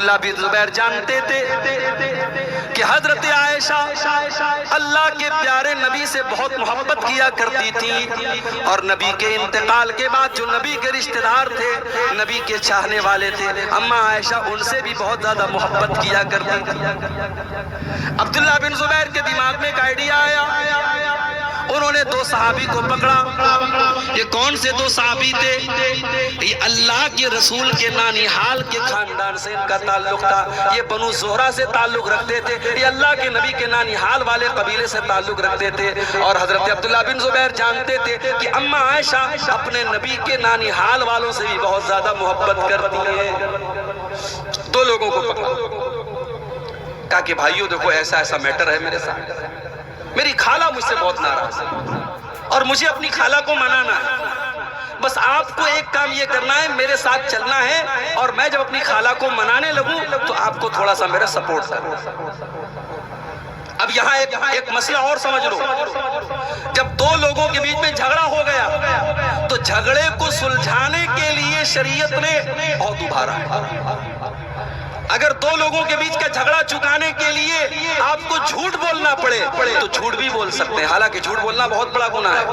عبداللہ بن زبیر جانتے تھے کہ حضرت عائشہ اللہ کے پیارے نبی سے بہت محبت کیا کرتی تھی، اور نبی کے انتقال کے بعد جو نبی کے رشتہ دار تھے، نبی کے چاہنے والے تھے، اماں عائشہ ان سے بھی بہت زیادہ محبت کیا کرتی تھی۔ عبداللہ بن زبیر کے دماغ میں ایک آئیڈیا آیا، انہوں نے دو صحابی کو پکڑا۔ یہ کون سے دو صحابی تھے؟ یہ اللہ کے رسول کے نانیحال کے خاندان سے ان کا تعلق تھا، یہ بنو زہرہ سے تعلق رکھتے تھے، یہ اللہ کے نبی کے نانیحال والے قبیلے سے تعلق رکھتے تھے، اور حضرت عبداللہ بن زبیر جانتے تھے کہ اماں عائشہ اپنے نبی کے نانیحال والوں سے بھی بہت زیادہ محبت کرتی ہے۔ دو لوگوں کو پکڑا، کہا کہ بھائیو دیکھو ایسا ایسا میٹر ہے میرے ساتھ، میری خالہ مجھ سے بہت ناراض ہے اور مجھے اپنی خالہ کو منانا ہے، بس آپ کو ایک کام یہ کرنا ہے، میرے ساتھ چلنا ہے، اور میں جب اپنی خالہ کو منانے لگوں تو آپ کو تھوڑا سا میرا سپورٹ کرنا۔ اب یہاں ایک مسئلہ اور سمجھ لو، جب دو لوگوں کے بیچ میں جھگڑا ہو گیا تو جھگڑے کو سلجھانے کے لیے شریعت نے بہت ابھارا ہے۔ اگر دو لوگوں کے بیچ کا جھگڑا چکانے کے لیے آپ کو جھوٹ بولنا پڑے تو جھوٹ بھی بول سکتے ہیں، حالانکہ جھوٹ بولنا بہت بڑا گناہ ہے،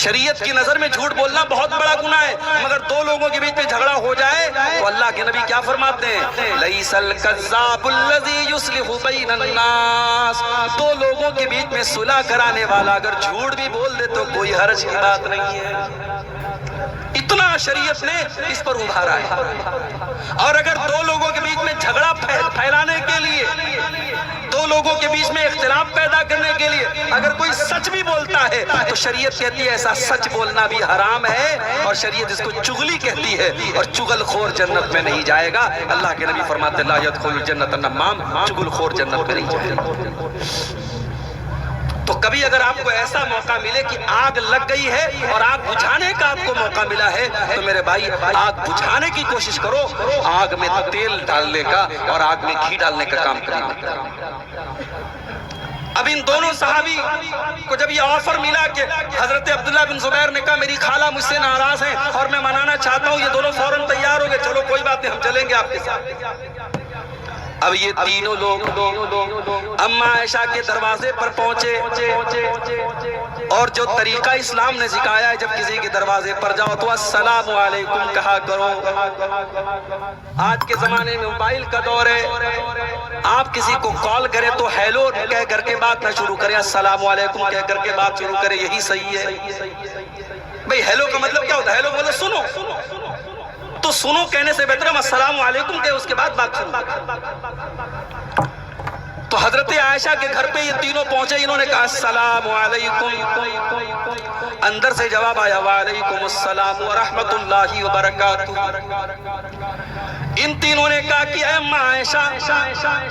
شریعت کی نظر میں جھوٹ بولنا بہت بڑا گناہ ہے، مگر دو لوگوں کے بیچ میں جھگڑا ہو جائے تو اللہ کے نبی کیا فرماتے ہیں؟ لَيْسَ الْكَذَّابُ الَّذِي يُصْلِحُ بَيْنَ النَّاسِ، دو لوگوں کے بیچ میں صلح کرانے والا اگر جھوٹ بھی بول دے تو کوئی حرج کی بات نہیں ہے۔ اتنا شریعت نے اس پر ابھارا ہے۔ اور اگر دو لوگوں کے بیچ میں جھگڑا پھیلانے کے لیے، دو لوگوں کے بیچ میں اختلاف پیدا کرنے کے لیے اگر کوئی سچ بھی بولتا ہے تو شریعت کہتی ہے ایسا سچ بولنا بھی حرام ہے، اور شریعت اس کو چغلی کہتی ہے، اور چغل خور جنت میں نہیں جائے گا۔ اللہ کے نبی فرماتے ہیں لا يدخل الجنت النمام، چغل خور جنت میں نہیں جائے گا۔ تو کبھی اگر آپ کو ایسا موقع ملے کہ آگ لگ گئی ہے اور آگ بجھانے کا آپ کو موقع ملا ہے تو میرے بھائی آگ بجھانے کی کوشش کرو، آگ میں تیل ڈالنے کا اور آگ میں گھی ڈالنے کا کام کرنا۔ اب ان دونوں صحابی کو جب یہ آفر ملا کہ حضرت عبداللہ بن زبیر نے کہا میری خالہ مجھ سے ناراض ہیں اور میں منانا چاہتا ہوں، یہ دونوں فوراً تیار ہو گئے، چلو کوئی بات نہیں ہم چلیں گے آپ کے ساتھ۔ اب یہ تینوں لوگ اماں عائشہ کے دروازے پر پہنچے، اور جو طریقہ اسلام نے سکھایا ہے جب کسی کے دروازے پر جاؤ تو السلام علیکم کہا کرو۔ آج کے زمانے میں موبائل کا دور ہے، آپ کسی کو کال کریں تو ہیلو کہہ کر کے بات نہ شروع کریں، السلام علیکم کہہ کر کے بات شروع کریں، یہی صحیح ہے۔ بھئی ہیلو کا مطلب کیا ہوتا ہے؟ ہیلو کا مطلب سنو، تو سنو کہنے سے بہتر ہم السلام علیکم کہے اس کے بعد بات شروع۔ تو حضرت عائشہ کے گھر پہ یہ تینوں پہنچے، انہوں نے کہا السلام علیکم، اندر سے جواب آیا وعلیکم السلام ورحمت اللہ وبرکاتہ۔ ان تینوں نے کہا کہ اے اماں عائشہ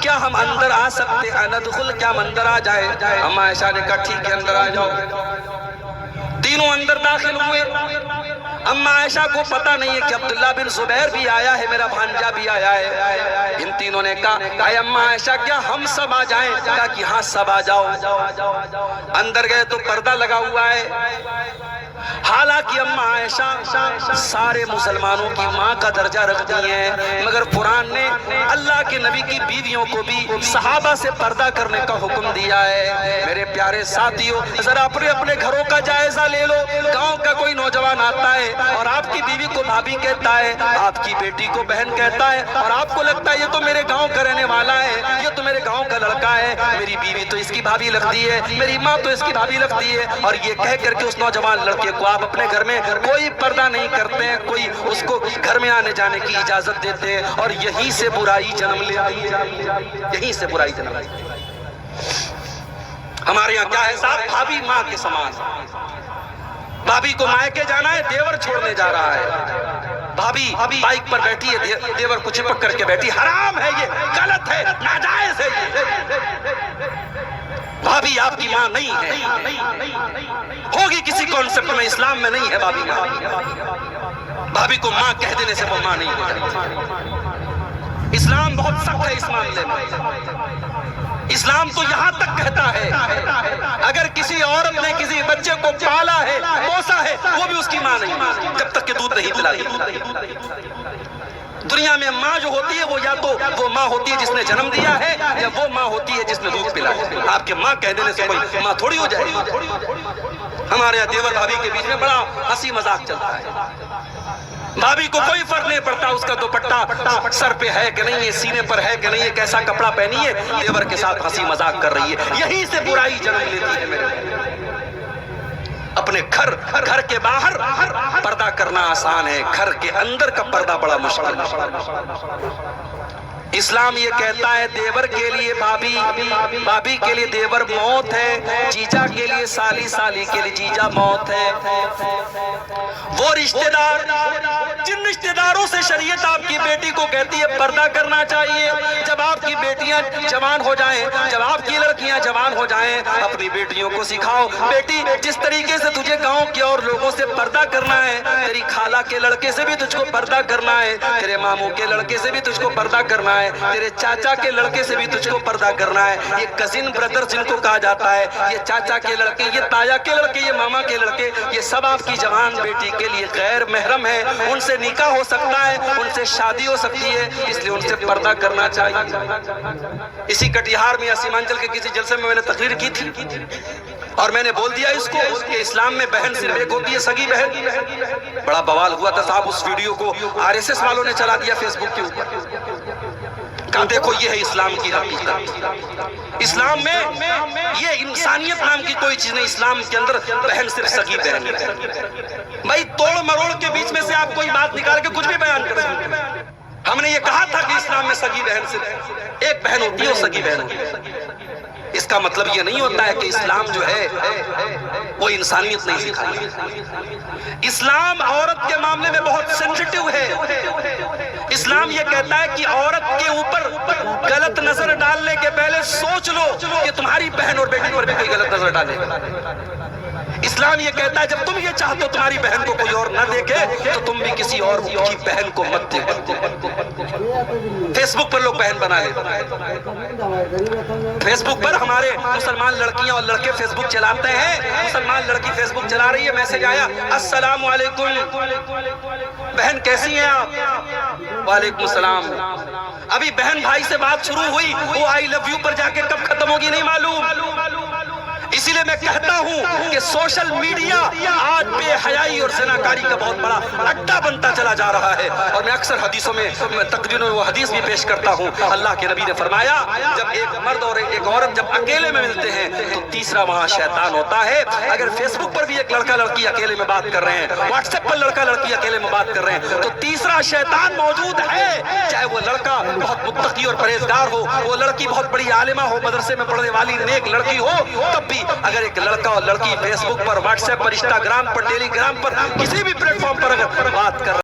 کیا ہم اندر آ سکتے ہیں؟ ندخل، کیا ہم اندر آ جائے؟ اماں عائشہ نے کہا ٹھیک ہے اندر آ جاؤ۔ تینوں اندر داخل ہوئے۔ اماں عائشہ کو پتہ نہیں ہے کہ عبداللہ بن زبیر بھی آیا ہے، میرا بھانجا بھی آیا ہے۔ ان تینوں نے کہا اے اماں عائشہ کیا ہم سب آ جائیں؟ کہا کہ ہاں سب آ جاؤ۔ اندر گئے تو پردہ لگا ہوا ہے، حالانکہ اماں عائشہ سارے مسلمانوں کی ماں کا درجہ رکھتی ہیں، مگر قرآن نے اللہ کے نبی کی بیویوں کو بھی صحابہ سے پردہ کرنے کا حکم دیا ہے۔ میرے پیارے ساتھیوں ذرا اپنے گھروں کا جائزہ لے لو، گاؤں کا کوئی نوجوان آتا ہے اور آپ کی بیوی کو بھابھی کہتا ہے، آپ کی بیٹی کو بہن کہتا ہے، اور آپ کو لگتا ہے یہ تو میرے گاؤں کا رہنے والا ہے، یہ تو میرے گاؤں کا لڑکا ہے، میری بیوی تو اس کی بھابھی لگتی ہے، میری ماں تو اس کی بھابھی لگتی ہے، اور یہ کہہ کر کے اس نوجوان لڑکے کو آپ اپنے گھر میں کوئی پردہ نہیں کرتے ہیں، کوئی اس کو گھر میں آنے جانے کی اجازت دیتے ہیں، اور یہیں سے برائی جنم لیتی ہے، یہیں سے برائی جنم لیتی ہے۔ ہمارے یہاں کیا ہے صاحب؟ بھابھی ماں کے سمان، بھابھی کو مائکے جانا ہے، دیور چھوڑنے جا رہا ہے، بھابھی بائک پر بیٹھی ہے، دیور کو چپک کر کے بیٹھی، حرام ہے یہ، غلط ہے، ناجائز ہے یہ۔ بھابھی آپ کی ماں نہیں ہے، ہوگی کسی کانسیپٹ میں، اسلام میں نہیں ہے بھابھی ماں۔ بھابھی کو ماں کہہ دینے سے وہ ماں نہیں ہو جاتی۔ اسلام بہت سخت ہے اس معاملے میں۔ اسلام تو یہاں تک کہتا ہے اگر کسی عورت نے کسی بچے کو پالا ہے، پوسا ہے، وہ بھی اس کی ماں نہیں جب تک کہ دودھ نہیں پلاتی۔ دنیا میں ماں جو ہوتی ہے وہ یا وہ ماں ہوتی ہے جس نے جنم دیا ہے یا وہ ماں ہوتی ہے جس نے دودھ پلایا؟ آپ کے ماں کہہ دینے سے کوئی ماں تھوڑی ہو جائے گی۔ ہمارے یہاں دیور بھابھی کے بیچ میں بڑا ہنسی مذاق چلتا ہے، بھابھی کو کوئی فرق نہیں پڑتا اس کا دوپٹہ سر پہ ہے کہ نہیں ہے، سینے پر ہے کہ نہیں ہے، کیسا کپڑا پہنی ہے، دیور کے ساتھ ہنسی مذاق کر رہی ہے۔ یہیں سے برائی جنم لیتی ہے میرے۔ اپنے گھر کے باہر پردہ کرنا آسان ہے، گھر کے اندر کا پردہ بڑا مشکل ہے۔ اسلام یہ کہتا ہے دیور کے لیے بھابھی کے لیے دیور موت ہے، جیجا کے لیے سالی کے لیے جیجا موت ہے۔ وہ رشتہ دار جن رشتہ داروں سے شریعت آپ کی بیٹی کو کہتی ہے پردہ کرنا چاہیے، جب آپ کی بیٹیاں جوان ہو جائیں، جب آپ کی لڑکیاں جوان ہو جائیں، اپنی بیٹیوں کو سکھاؤ، بیٹی جس طریقے سے تجھے گاؤں کے اور لوگوں سے پردہ کرنا ہے، تیری خالہ کے لڑکے سے بھی تجھ کو پردہ کرنا ہے، تیرے ماموں کے لڑکے سے بھی تجھ کو پردہ کرنا ہے، تیرے چاچا کے لڑکے سے بھی تجھ کو پردہ کرنا ہے۔ یہ کزن بردر جن کو کہا جاتا ہے، یہ چاچا کے لڑکے، یہ تایا کے لڑکے، یہ ماما کے لڑکے، یہ سب آپ کی جوان بیٹی کے لیے غیر محرم ہے، ان سے نکاح ہو سکتا ہے، ان سے شادی ہو سکتی ہے، اس لیے ان سے پردہ کرنا چاہیے۔ اسی کٹیہار میں یا سیمانچل کے کسی جلسے میں نے تقریر کی تھی اور میں نے بول دیا اس کو کہ اسلام میں بہن صرف ایک ہوتی ہے، سگی بہن۔ بڑا بوال ہوا تھا صاحب، اس ویڈیو کو RSS والوں نے چلا دیا فیس بک کے اوپر، کہا دیکھو یہ ہے اسلام کی حقیقت۔ اسلام میں یہ انسانیت نام کی کوئی چیز نہیں، اسلام کے اندر بہن صرف سگی بہن ہے۔ بھائی توڑ مروڑ کے بیچ میں سے آپ کوئی بات نکال کے کچھ بھی بیان کر سکتے ہیں۔ ہم نے یہ کہا تھا کہ اسلام میں سگی بہن صرف ایک بہن ہوتی ہے اور سگی بہن ہوتی ہے۔ اس کا مطلب یہ نہیں ہوتا ہے کہ اسلام جو ہے وہ انسانیت نہیں سکھاتا۔ اسلام عورت کے معاملے میں بہت سینسٹیو ہے۔ اسلام یہ کہتا ہے کہ عورت کے اوپر غلط نظر ڈالنے کے پہلے سوچ لو کہ تمہاری بہن اور بیٹی پر بھی کوئی غلط نظر ڈالے گا۔ اسلام یہ کہتا ہے جب تم یہ چاہتے ہو تمہاری بہن کو کوئی اور نہ دیکھے تو تم بھی کسی اور کی بہن کو مت دیکھو۔ فیس بک پر لوگ بہن بنا لیتے ہیں، فیس بک پر ہمارے مسلمان لڑکیاں اور لڑکے فیس بک چلاتے ہیں۔ مسلمان لڑکی فیس بک چلا رہی ہے، میسج آیا السلام علیکم بہن کیسی ہیں آپ؟ وعلیکم السلام۔ ابھی بہن بھائی سے بات شروع ہوئی، وہ آئی لو یو پر جا کے کب ختم ہوگی نہیں معلوم۔ اسی لیے میں کہتا ہوں کہ سوشل میڈیا آج بے حیائی اور زناکاری کا بہت بڑا اڈا بنتا چلا جا رہا ہے، اور میں اکثر حدیثوں میں تقریروں میں وہ حدیث بھی پیش کرتا ہوں۔ اللہ کے نبی نے فرمایا جب ایک مرد اور ایک عورت جب اکیلے میں ملتے ہیں تو تیسرا وہاں شیطان ہوتا ہے۔ اگر فیس بک پر بھی ایک لڑکا لڑکی اکیلے میں بات کر رہے ہیں، واٹس ایپ پر لڑکا لڑکی اکیلے میں بات کر رہے ہیں، تو تیسرا شیطان موجود ہے، چاہے وہ لڑکا بہت متقی اور پرہیزگار ہو، وہ لڑکی بہت بڑی عالمہ ہو، مدرسے میں پڑھنے والی نیک لڑکی ہو، تب بھی اگر ایک لڑکا اور لڑکی فیس بک پر، واٹس ایپ پر، انسٹاگرام پر، ٹیلی گرام پر، کسی بھی پلیٹ فارم پر اگر بات کر